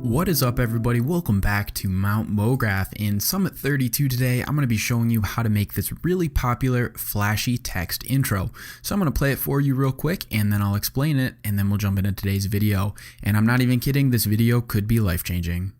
What is up, everybody? Welcome back to Mount MoGraph. In Summit 32 today, I'm going to be showing you how to make this really popular flashy text intro. So I'm going to play it for you real quick and then I'll explain it and then we'll jump into today's video. And I'm not even kidding, this video could be life-changing.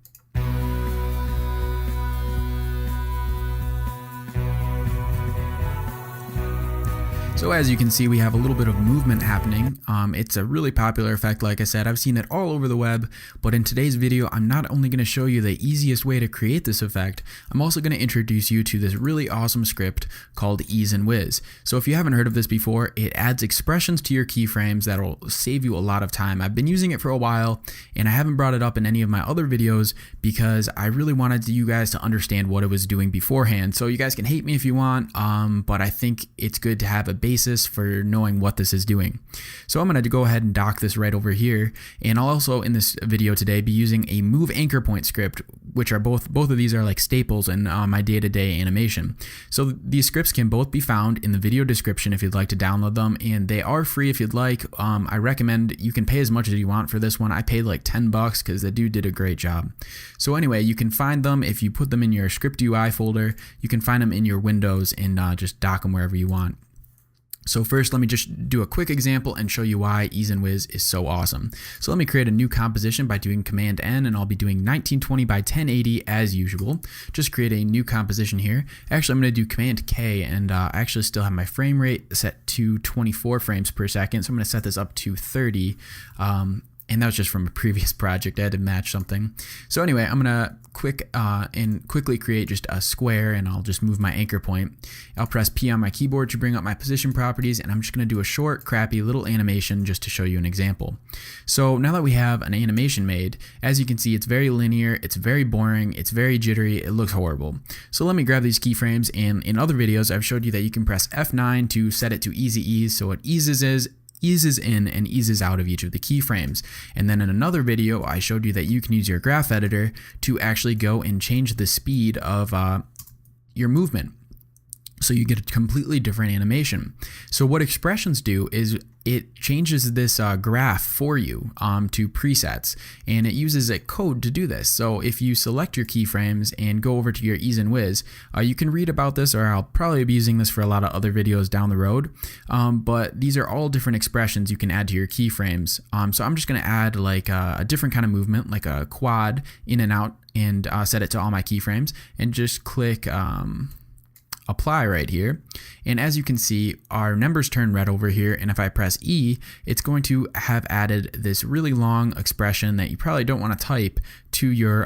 So as you can see, we have a little bit of movement happening. It's a really popular effect. Like I said, I've seen it all over the web, but in today's video, I'm not only going to show you the easiest way to create this effect, I'm also going to introduce you to this really awesome script called Ease and Whiz. So if you haven't heard of this before, it adds expressions to your keyframes that'll save you a lot of time. I've been using it for a while and I haven't brought it up in any of my other videos because I really wanted you guys to understand what it was doing beforehand. So you guys can hate me if you want, but I think it's good to have a basis for knowing what this is doing. So I'm going to go ahead and dock this right over here, and I'll also in this video today be using a move anchor point script, which are both of these are like staples in my day-to-day animation. So these scripts can both be found in the video description if you'd like to download them, and they are free if you'd like. I recommend you can pay as much as you want for this one. I paid like 10 bucks because the dude did a great job. So anyway, you can find them if you put them in your script UI folder. You can find them in your Windows and just dock them wherever you want. So first, let me just do a quick example and show you why Ease and Whiz is so awesome. So let me create a new composition by doing Command N, and I'll be doing 1920 by 1080 as usual. Just create a new composition here. Actually, I'm going to do Command K, and I actually still have my frame rate set to 24 frames per second. So I'm going to set this up to 30. And that was just from a previous project. I had to match something. So anyway, I'm gonna quickly create just a square, and I'll just move my anchor point. I'll press P on my keyboard to bring up my position properties, and I'm just gonna do a short, crappy little animation just to show you an example. So now that we have an animation made, as you can see, it's very linear, it's very boring, it's very jittery, it looks horrible. So let me grab these keyframes, and in other videos, I've showed you that you can press F9 to set it to easy ease, so it eases in and eases out of each of the keyframes. And then in another video, I showed you that you can use your graph editor to actually go and change the speed of your movement. So you get a completely different animation. So what expressions do is it changes this graph for you to presets, and it uses a code to do this. So if you select your keyframes and go over to your Ease and Whiz, you can read about this, or I'll probably be using this for a lot of other videos down the road. But these are all different expressions you can add to your keyframes. So I'm just going to add like a different kind of movement, like a quad in and out, and set it to all my keyframes, and just click apply right here, and as you can see, our numbers turn red over here, and if I press E, it's going to have added this really long expression that you probably don't want to type to your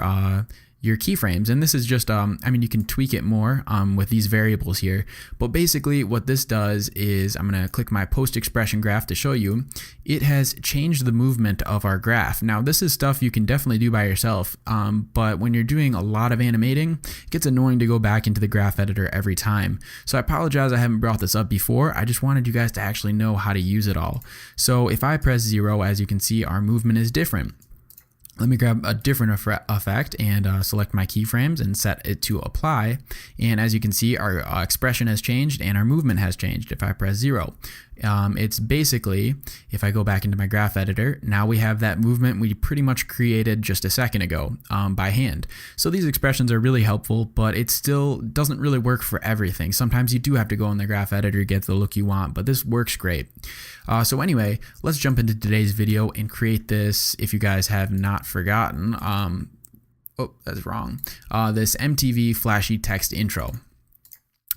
keyframes. And this is just I mean, you can tweak it more with these variables here, but basically what this does is, I'm going to click my post expression graph to show you, it has changed the movement of our graph. Now this is stuff you can definitely do by yourself, but when you're doing a lot of animating, it gets annoying to go back into the graph editor every time. So I apologize I haven't brought this up before. I just wanted you guys to actually know how to use it all. So if I press 0, as you can see, our movement is different. Let me grab a different effect and select my keyframes and set it to apply. And as you can see, our expression has changed and our movement has changed if I press 0. It's basically, if I go back into my graph editor, now we have that movement we pretty much created just a second ago by hand. So these expressions are really helpful, but it still doesn't really work for everything. Sometimes you do have to go in the graph editor to get the look you want, but this works great. So anyway, let's jump into today's video and create this, if you guys have not forgotten. Oh, that's wrong. This MTV flashy text intro.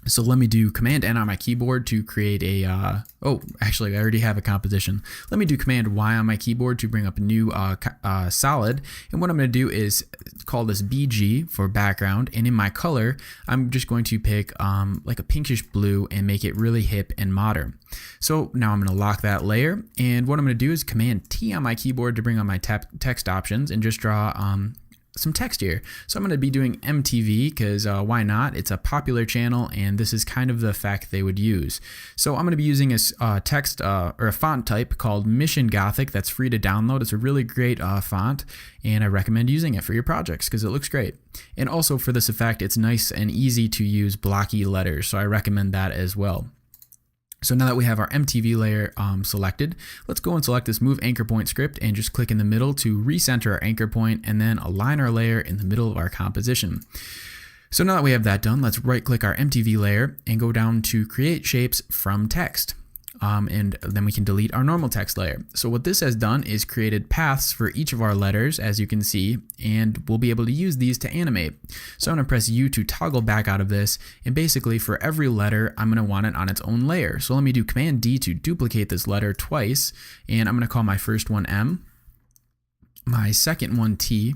So let me do Command N on my keyboard to create a, oh, actually I already have a composition. Let me do Command Y on my keyboard to bring up a new solid. And what I'm going to do is call this BG for background. And in my color, I'm just going to pick like a pinkish blue and make it really hip and modern. So now I'm going to lock that layer. And what I'm going to do is Command T on my keyboard to bring on my text options and just draw some text here. So I'm going to be doing MTV because why not? It's a popular channel and this is kind of the effect they would use. So I'm going to be using a text or a font type called Mission Gothic that's free to download. It's a really great font and I recommend using it for your projects because it looks great. And also for this effect, it's nice and easy to use blocky letters. So I recommend that as well. So now that we have our MTV layer selected, let's go and select this move anchor point script and just click in the middle to recenter our anchor point and then align our layer in the middle of our composition. So now that we have that done, let's right click our MTV layer and go down to create shapes from text. And then we can delete our normal text layer. So what this has done is created paths for each of our letters, as you can see, and we'll be able to use these to animate. So I'm going to press U to toggle back out of this, and basically for every letter, I'm going to want it on its own layer. So let me do Command D to duplicate this letter twice, and I'm going to call my first one M, my second one T,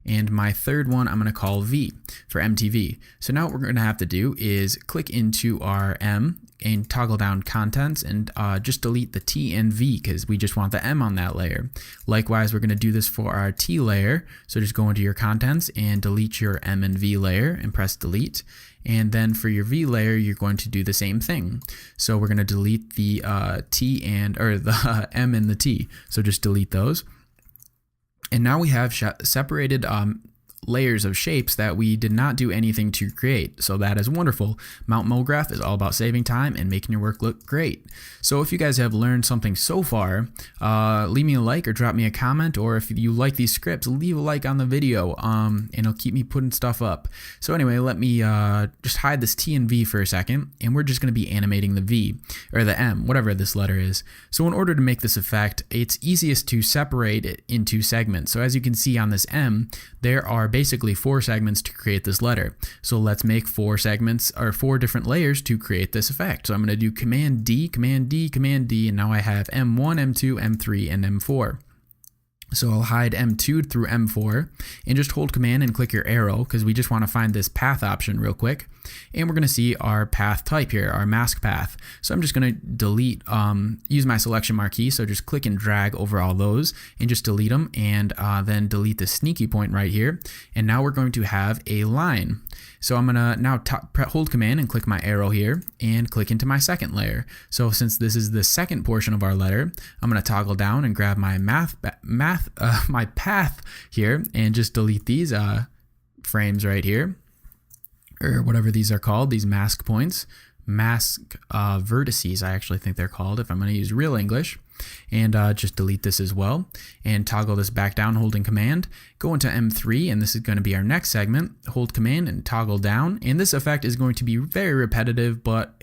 and my third one I'm going to call V for MTV. So now what we're going to have to do is click into our M and toggle down contents and just delete the T and V because we just want the M on that layer. Likewise, we're going to do this for our T layer. So just go into your contents and delete your M and V layer and press delete. And then for your V layer, you're going to do the same thing. So we're going to delete the T or the M and the T. So just delete those. And now we have separated layers of shapes that we did not do anything to create. So that is wonderful. Mount MoGraph is all about saving time and making your work look great. So if you guys have learned something so far, leave me a like or drop me a comment, or if you like these scripts, leave a like on the video and it'll keep me putting stuff up. So anyway, let me just hide this T and V for a second, and we're just going to be animating the V or the M, whatever this letter is. So in order to make this effect, it's easiest to separate it into segments. So as you can see on this M, there are basically 4 segments to create this letter. So let's make 4 segments or 4 different layers to create this effect. So I'm going to do Command D, Command D, Command D, and now I have M1, M2, M3, and M4. So I'll hide M2 through M4 and just hold Command and click your arrow because we just want to find this path option real quick. And we're going to see our path type here, our mask path. So I'm just going to delete, use my selection marquee. So just click and drag over all those and just delete them, and then delete the sneaky point right here. And now we're going to have a line. So I'm going to now hold Command and click my arrow here and click into my second layer. So since this is the second portion of our letter, I'm going to toggle down and grab my my path here and just delete these frames right here, or whatever these are called, these mask points, mask vertices, I actually think they're called if I'm going to use real English. And just delete this as well and toggle this back down holding Command. Go into M3, and this is going to be our next segment. Hold Command and toggle down, and this effect is going to be very repetitive, but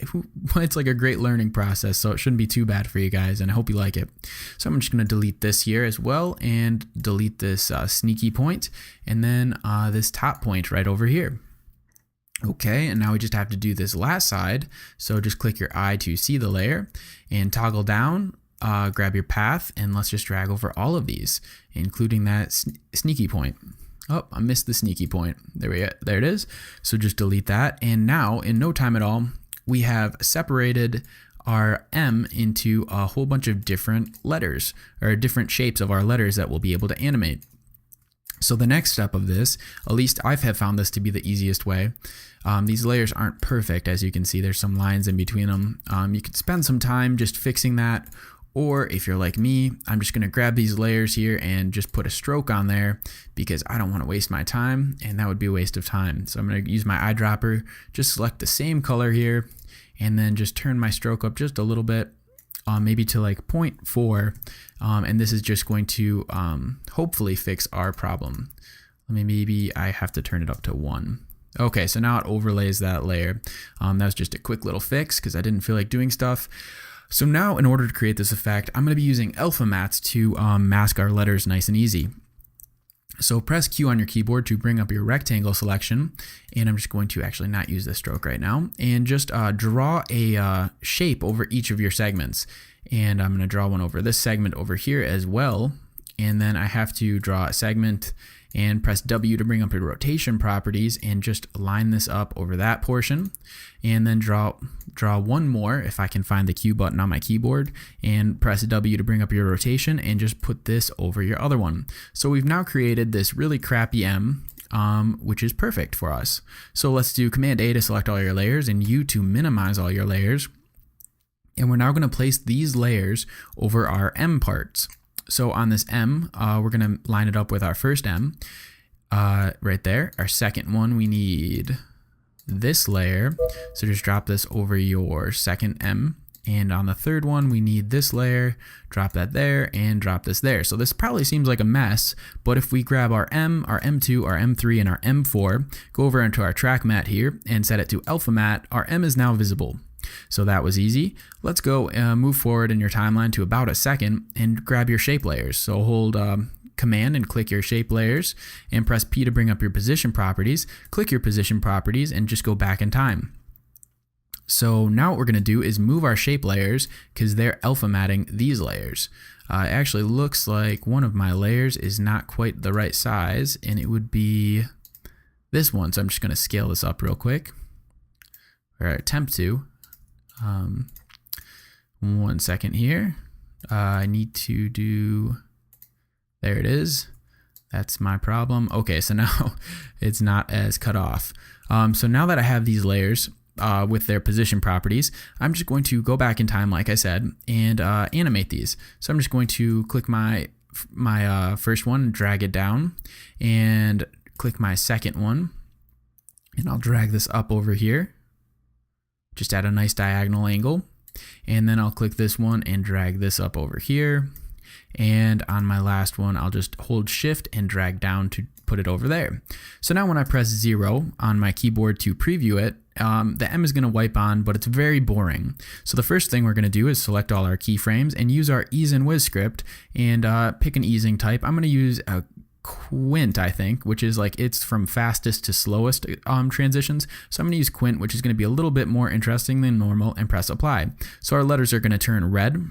it's like a great learning process, so it shouldn't be too bad for you guys, and I hope you like it. So I'm just going to delete this here as well and delete this sneaky point, and then this top point right over here. Okay, and now we just have to do this last side. So just click your eye to see the layer and toggle down. Grab your path, and let's just drag over all of these, including that sneaky point. Oh, I missed the sneaky point. There it is. So just delete that. And now, in no time at all, we have separated our M into a whole bunch of different letters, or different shapes of our letters that we'll be able to animate. So the next step of this, at least I have found this to be the easiest way. These layers aren't perfect, as you can see. There's some lines in between them. You could spend some time just fixing that. Or if you're like me, I'm just going to grab these layers here and just put a stroke on there because I don't want to waste my time, and that would be a waste of time. So I'm going to use my eyedropper, just select the same color here, and then just turn my stroke up just a little bit, maybe to like 0.4, and this is just going to hopefully fix our problem. Maybe I have to turn it up to 1. Okay, so now it overlays that layer. That was just a quick little fix because I didn't feel like doing stuff. So now, in order to create this effect, I'm going to be using alpha mats to mask our letters nice and easy. So press Q on your keyboard to bring up your rectangle selection, and I'm just going to actually not use this stroke right now, and just draw a shape over each of your segments. And I'm going to draw one over this segment over here as well, and then I have to draw a segment and press W to bring up your rotation properties and just line this up over that portion, and then draw one more if I can find the Q button on my keyboard, and press W to bring up your rotation and just put this over your other one. So we've now created this really crappy M, which is perfect for us. So let's do Command A to select all your layers and U to minimize all your layers. And we're now going to place these layers over our M parts. So on this M, we're going to line it up with our first M right there. Our second one, we need this layer. So just drop this over your second M. And on the third one, we need this layer, drop that there, and drop this there. So this probably seems like a mess, but if we grab our M, our M2, our M3, and our M4, go over into our track matte here and set it to alpha matte, our M is now visible. So that was easy. Let's go move forward in your timeline to about a second and grab your shape layers. So hold Command and click your shape layers and press P to bring up your position properties. Click your position properties and just go back in time. So now what we're going to do is move our shape layers because they're alpha matting these layers. It actually looks like one of my layers is not quite the right size, and it would be this one. So I'm just going to scale this up real quick, or attempt to. 1 second here. I need to do, there it is. That's my problem. Okay, so now it's not as cut off. So now that I have these layers with their position properties, I'm just going to go back in time, like I said, and animate these. So I'm just going to click my first one, drag it down, and click my second one, and I'll drag this up over here, just at a nice diagonal angle. And then I'll click this one and drag this up over here. And on my last one, I'll just hold shift and drag down to put it over there. So now when I press 0 on my keyboard to preview it, the M is going to wipe on, but it's very boring. So the first thing we're going to do is select all our keyframes and use our ease and whiz script and pick an easing type. I'm going to use a Quint, I think, which is like it's from fastest to slowest transitions. So I'm going to use Quint, which is going to be a little bit more interesting than normal, and press apply. So our letters are going to turn red.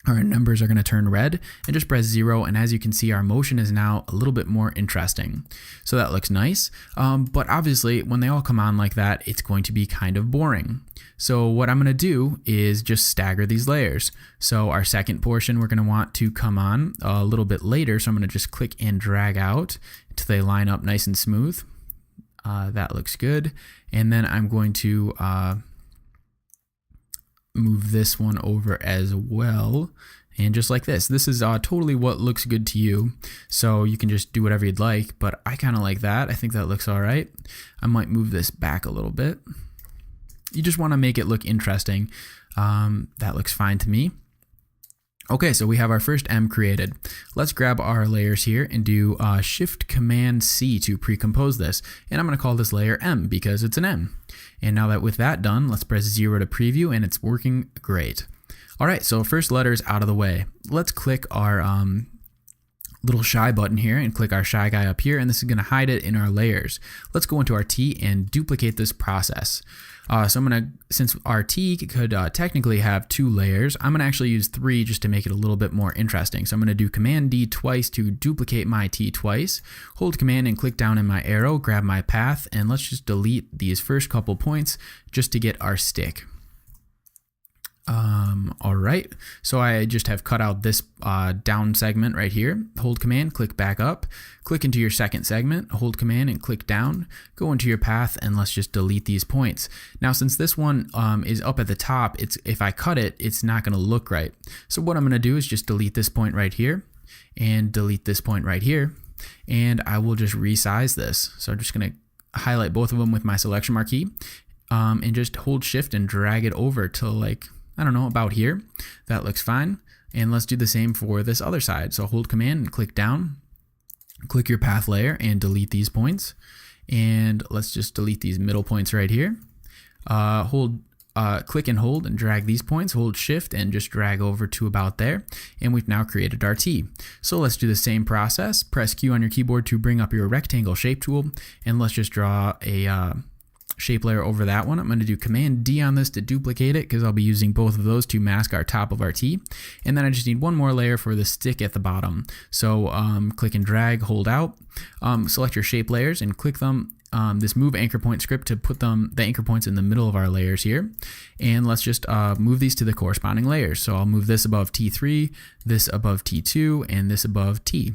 Our numbers are going to turn red, and just press 0, and as you can see, our motion is now a little bit more interesting. So that looks nice, but obviously when they all come on like that, it's going to be kind of boring. So what I'm going to do is just stagger these layers. So our second portion we're going to want to come on a little bit later, so I'm going to just click and drag out until they line up nice and smooth. That looks good, and then I'm going to move this one over as well, and just like this is totally what looks good to you, so you can just do whatever you'd like, but I kind of like that. I think that looks all right. I might move this back a little bit. You just want to make it look interesting. That looks fine to me. Okay, so we have our first M created. Let's grab our layers here and do Shift Command C to pre-compose this. And I'm going to call this layer M because it's an M. And now that with that done, let's press 0 to preview, and it's working great. All right, so first letter's out of the way. Let's click our little shy button here and click our shy guy up here, and this is going to hide it in our layers. Let's go into our T and duplicate this process. So I'm going to, since our T could technically have 2 layers, I'm going to actually use 3 just to make it a little bit more interesting. So I'm going to do Command D twice to duplicate my T twice, hold Command and click down in my arrow, grab my path, and let's just delete these first couple points just to get our stick. All right, so I just have cut out this down segment right here. Hold Command, click back up, click into your second segment, hold Command and click down, go into your path, and let's just delete these points. Now, since this one is up at the top, if I cut it, it's not going to look right. So what I'm going to do is just delete this point right here and delete this point right here, and I will just resize this. So I'm just going to highlight both of them with my selection marquee and just hold shift and drag it over to, like, I don't know, about here. That looks fine. And let's do the same for this other side. So hold Command and click down, click your path layer and delete these points. And let's just delete these middle points right here. Click and hold and drag these points, hold shift and just drag over to about there. And we've now created our T. So let's do the same process. Press Q on your keyboard to bring up your rectangle shape tool. And let's just draw a shape layer over that one. I'm going to do Command D on this to duplicate it because I'll be using both of those to mask our top of our T. And then I just need one more layer for the stick at the bottom. So click and drag, hold out, select your shape layers and click them, this move anchor point script to put the anchor points in the middle of our layers here. And let's just move these to the corresponding layers. So I'll move this above T3, this above T2, and this above T.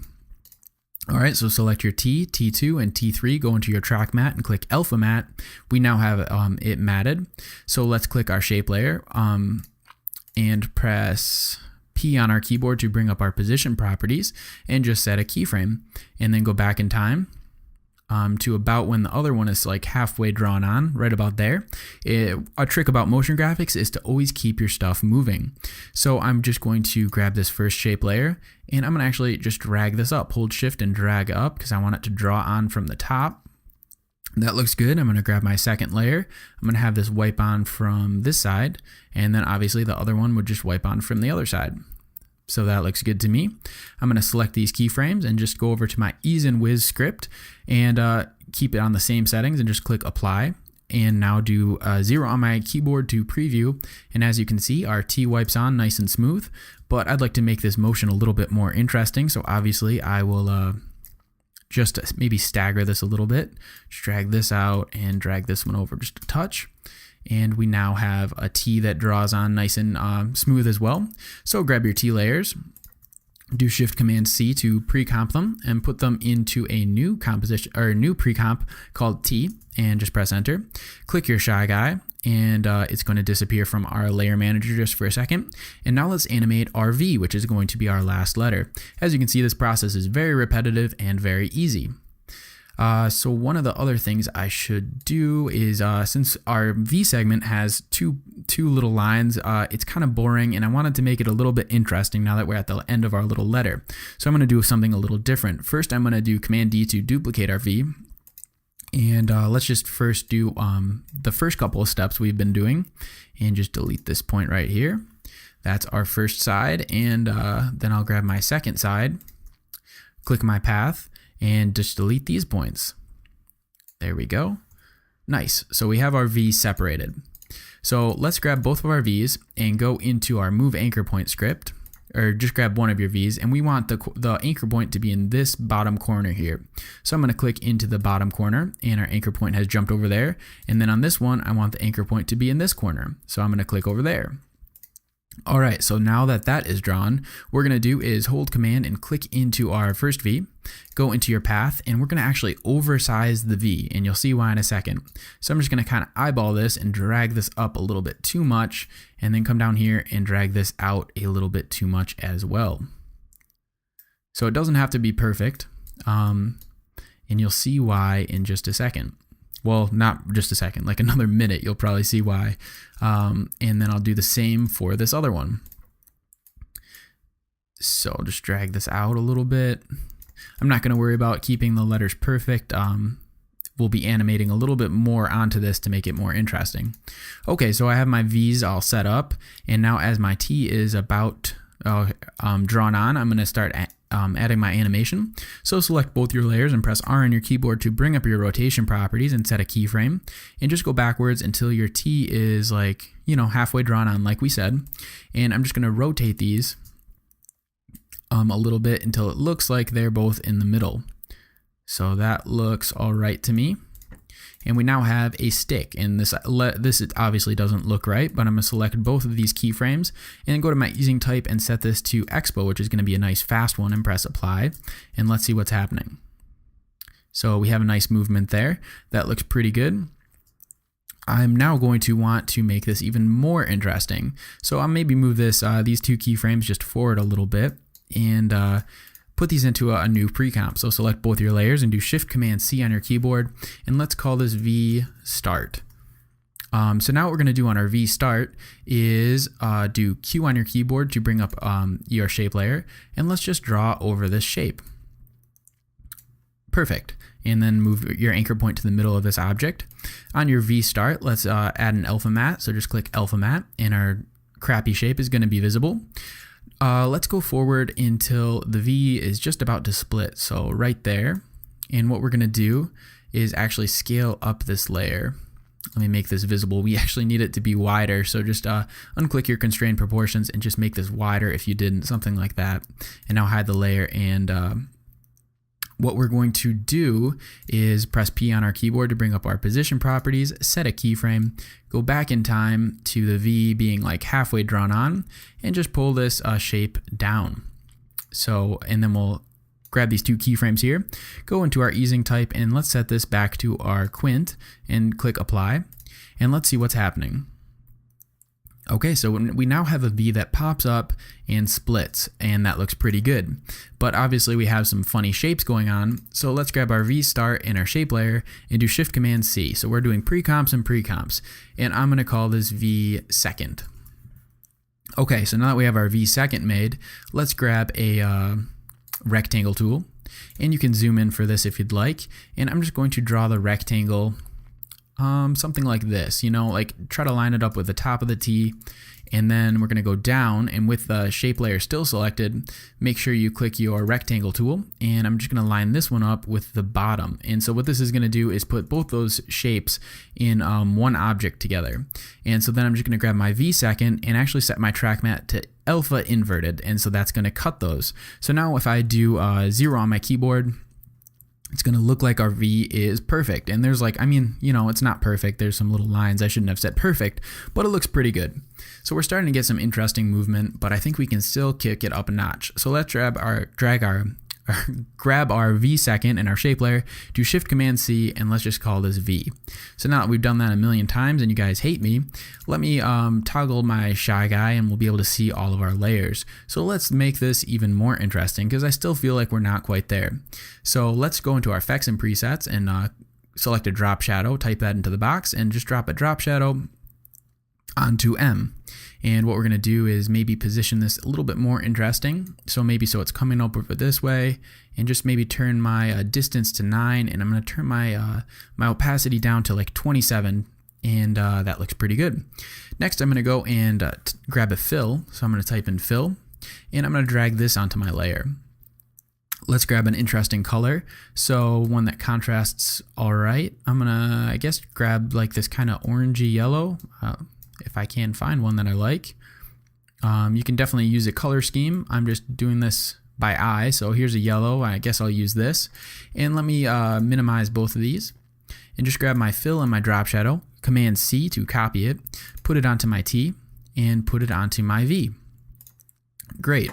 All right, so select your T, T2, and T3, go into your track matte and click alpha matte. We now have it matted. So let's click our shape layer and press P on our keyboard to bring up our position properties and just set a keyframe. And then go back in time to about when the other one is like halfway drawn on, right about there. A trick about motion graphics is to always keep your stuff moving. So I'm just going to grab this first shape layer, and I'm going to actually just drag this up. Hold shift and drag up because I want it to draw on from the top. That looks good. I'm going to grab my second layer. I'm going to have this wipe on from this side, and then obviously the other one would just wipe on from the other side. So that looks good to me. I'm going to select these keyframes and just go over to my Ease and Whiz script and keep it on the same settings and just click apply. And now do 0 on my keyboard to preview. And as you can see, our T wipes on nice and smooth, but I'd like to make this motion a little bit more interesting. So obviously I will just maybe stagger this a little bit, just drag this out and drag this one over just a touch. And we now have a T that draws on nice and smooth as well. So grab your T layers, do Shift Command C to pre-comp them and put them into a new composition or a new pre-comp called T, and just press enter. Click your shy guy, and it's going to disappear from our layer manager just for a second. And now let's animate our V, which is going to be our last letter. As you can see, this process is very repetitive and very easy. So one of the other things I should do is, since our V segment has two little lines, it's kind of boring, and I wanted to make it a little bit interesting now that we're at the end of our little letter. So I'm going to do something a little different. First, I'm going to do Command D to duplicate our V. And let's just first do the first couple of steps we've been doing, and just delete this point right here. That's our first side, and then I'll grab my second side, click my path, and just delete these points. There we go. Nice. So we have our V separated. So let's grab both of our V's and go into our move anchor point script, or just grab one of your V's, and we want the anchor point to be in this bottom corner here. So I'm going to click into the bottom corner, and our anchor point has jumped over there. And then on this one, I want the anchor point to be in this corner. So I'm going to click over there. All right, so now that that is drawn, what we're going to do is hold Command and click into our first V, go into your path, and we're going to actually oversize the V, and you'll see why in a second. So I'm just going to kind of eyeball this and drag this up a little bit too much, and then come down here and drag this out a little bit too much as well. So it doesn't have to be perfect, and you'll see why in just a second. Well, not just a second, like another minute, you'll probably see why. And then I'll do the same for this other one. So I'll just drag this out a little bit. I'm not going to worry about keeping the letters perfect. We'll be animating a little bit more onto this to make it more interesting. Okay, so I have my V's all set up. And now as my T is about drawn on, I'm going to start adding my animation. So select both your layers and press R on your keyboard to bring up your rotation properties and set a keyframe, and just go backwards until your T is like, halfway drawn on like we said. And I'm just going to rotate these a little bit until it looks like they're both in the middle. So that looks all right to me. And we now have a stick, and this obviously doesn't look right, but I'm going to select both of these keyframes and go to my easing type and set this to Expo, which is going to be a nice fast one, and press apply, and let's see what's happening. So we have a nice movement there. That looks pretty good. I'm now going to want to make this even more interesting. So I'll maybe move this these two keyframes just forward a little bit, and put these into a new pre-comp. So select both your layers and do Shift Command C on your keyboard, and let's call this V Start. So now what we're going to do on our V Start is do Q on your keyboard to bring up your shape layer, and let's just draw over this shape. Perfect. And then move your anchor point to the middle of this object. On your V Start, let's add an alpha matte. So just click alpha matte, and our crappy shape is going to be visible. Let's go forward until the V is just about to split, so right there. And what we're going to do is actually scale up this layer. Let me make this visible. We actually need it to be wider, so just unclick your constrained proportions and just make this wider if you didn't, something like that. And now hide the layer, and what we're going to do is press P on our keyboard to bring up our position properties, set a keyframe, go back in time to the V being like halfway drawn on, and just pull this shape down. So, and then we'll grab these two keyframes here, go into our easing type, and let's set this back to our quint and click apply, and let's see what's happening. Okay, so we now have a V that pops up and splits, and that looks pretty good. But obviously we have some funny shapes going on, so let's grab our V start in our shape layer and do Shift Command C. So we're doing pre-comps and pre-comps, and I'm gonna call this V second. Okay, so now that we have our V second made, let's grab a rectangle tool, and you can zoom in for this if you'd like, and I'm just going to draw the rectangle something like this, you know, like try to line it up with the top of the T, and then we're going to go down, and with the shape layer still selected, make sure you click your rectangle tool, and I'm just going to line this one up with the bottom. And so what this is going to do is put both those shapes in one object together. And so then I'm just going to grab my V second and actually set my track matte to alpha inverted, and so that's going to cut those. So now if I do 0 on my keyboard, it's going to look like our V is perfect. And there's like, I mean, you know, it's not perfect. There's some little lines I shouldn't have set perfect, but it looks pretty good. So we're starting to get some interesting movement, but I think we can still kick it up a notch. So let's grab our V second in our shape layer, do Shift Command C, and let's just call this V. So now that we've done that a million times and you guys hate me, let me toggle my shy guy and we'll be able to see all of our layers. So let's make this even more interesting because I still feel like we're not quite there. So let's go into our effects and presets and select a drop shadow, type that into the box, and just drop a drop shadow onto M. And what we're going to do is maybe position this a little bit more interesting. So maybe so it's coming up over this way, and just maybe turn my distance to 9, and I'm going to turn my my opacity down to like 27, and that looks pretty good. Next, I'm going to go and grab a fill. So I'm going to type in fill, and I'm going to drag this onto my layer. Let's grab an interesting color. So one that contrasts all right. I'm going to, I guess, grab like this kind of orangey yellow. If I can find one that I like. You can definitely use a color scheme. I'm just doing this by eye. So here's a yellow. I guess I'll use this. And let me minimize both of these. And just grab my fill and my drop shadow. Command C to copy it. Put it onto my T. And put it onto my V. Great.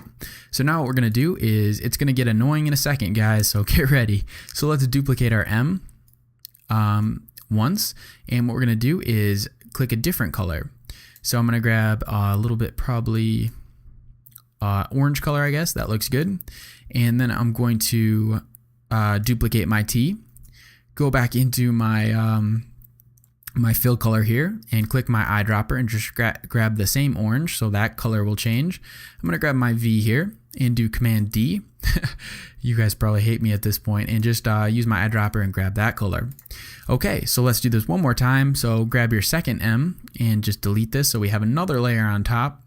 So now what we're going to do is, it's going to get annoying in a second, guys. So get ready. So let's duplicate our M once. And what we're going to do is click a different color. So I'm going to grab a little bit, probably orange color, I guess. That looks good. And then I'm going to duplicate my T, go back into my my fill color here, and click my eyedropper and just grab the same orange, so that color will change. I'm going to grab my V here and do Command D. You guys probably hate me at this point, and just use my eyedropper and grab that color. Okay, so let's do this one more time. So grab your second M and just delete this so we have another layer on top.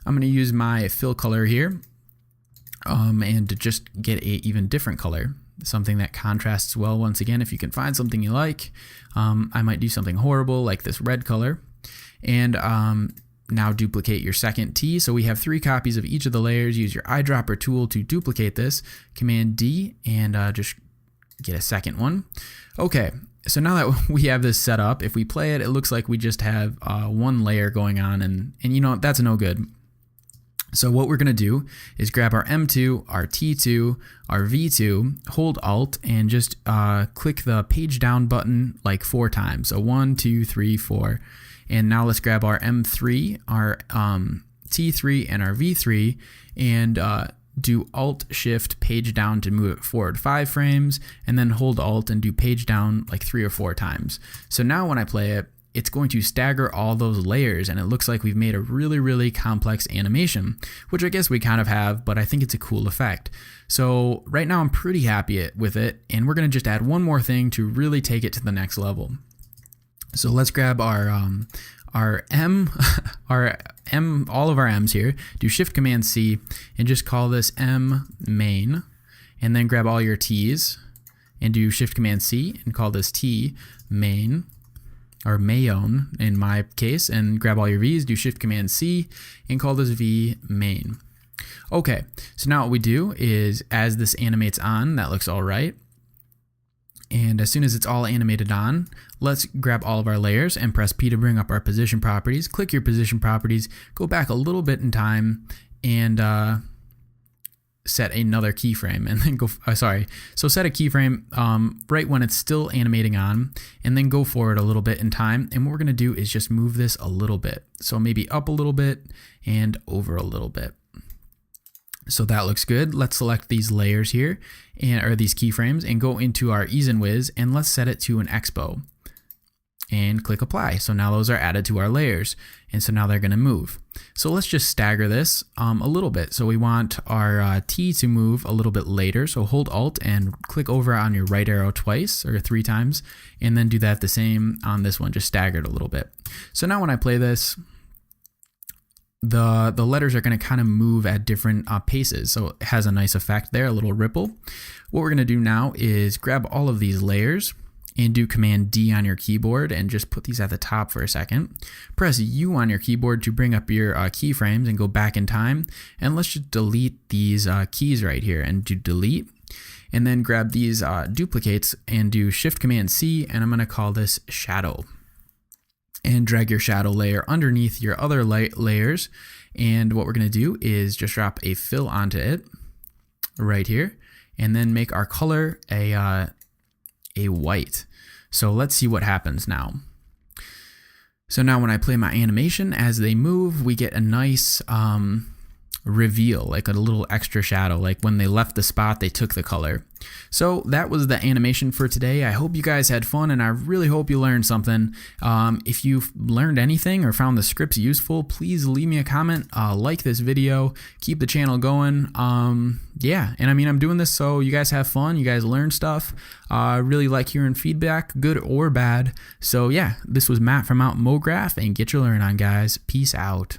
I'm going to use my fill color here and to just get a even different color, something that contrasts well. Once again, if you can find something you like, I might do something horrible like this red color. And now duplicate your second T. So we have 3 copies of each of the layers. Use your eyedropper tool to duplicate this. Command D and just get a second one. Okay, so now that we have this set up, if we play it, it looks like we just have one layer going on, and you know, that's no good. So what we're going to do is grab our M2, our T2, our V2, hold Alt, and just click the page down button like 4 times. So 1, 2, 3, 4. And now let's grab our M3, our T3, and our V3, and do Alt Shift page down to move it forward 5 frames, and then hold Alt and do page down like 3 or 4 times. So now when I play it, it's going to stagger all those layers, and it looks like we've made a really, really complex animation, which I guess we kind of have, but I think it's a cool effect. So right now I'm pretty happy with it, and we're going to just add one more thing to really take it to the next level. So let's grab our M, all of our M's here, do Shift Command C, and just call this M main, and then grab all your T's and do Shift Command C and call this T main, or mayon in my case, and grab all your V's, do Shift Command C, and call this V main. Okay, so now what we do is, as this animates on, that looks all right. And as soon as it's all animated on, let's grab all of our layers and press P to bring up our position properties. Click your position properties, go back a little bit in time, and set another keyframe and then go, so set a keyframe right when it's still animating on, and then go forward a little bit in time. And what we're gonna do is just move this a little bit. So maybe up a little bit and over a little bit. So that looks good. Let's select these layers here, or these keyframes, and go into our Ease and Wiz, and let's set it to an expo. And click apply. So now those are added to our layers, and so now they're going to move. So let's just stagger this a little bit. So we want our T to move a little bit later. So hold Alt and click over on your right arrow twice or 3 times, and then do that the same on this one, just staggered a little bit. So now when I play this, the letters are going to kind of move at different paces. So it has a nice effect there, a little ripple. What we're going to do now is grab all of these layers and do Command D on your keyboard and just put these at the top for a second. Press U on your keyboard to bring up your keyframes and go back in time. And let's just delete these keys right here and do delete. And then grab these duplicates and do Shift Command C, and I'm gonna call this shadow. And drag your shadow layer underneath your other layers. And what we're gonna do is just drop a fill onto it right here, and then make our color a white. So let's see what happens now. So now when I play my animation, as they move, we get a nice reveal, like a little extra shadow, like when they left the spot, they took the color. So that was the animation for today. I hope you guys had fun, and I really hope you learned something. If you've learned anything or found the scripts useful, please leave me a comment, like this video, keep the channel going. Yeah, and I mean, I'm doing this so you guys have fun, you guys learn stuff. I really like hearing feedback, good or bad. So yeah, this was Matt from Out MoGraph, and get your learn on, guys. Peace out.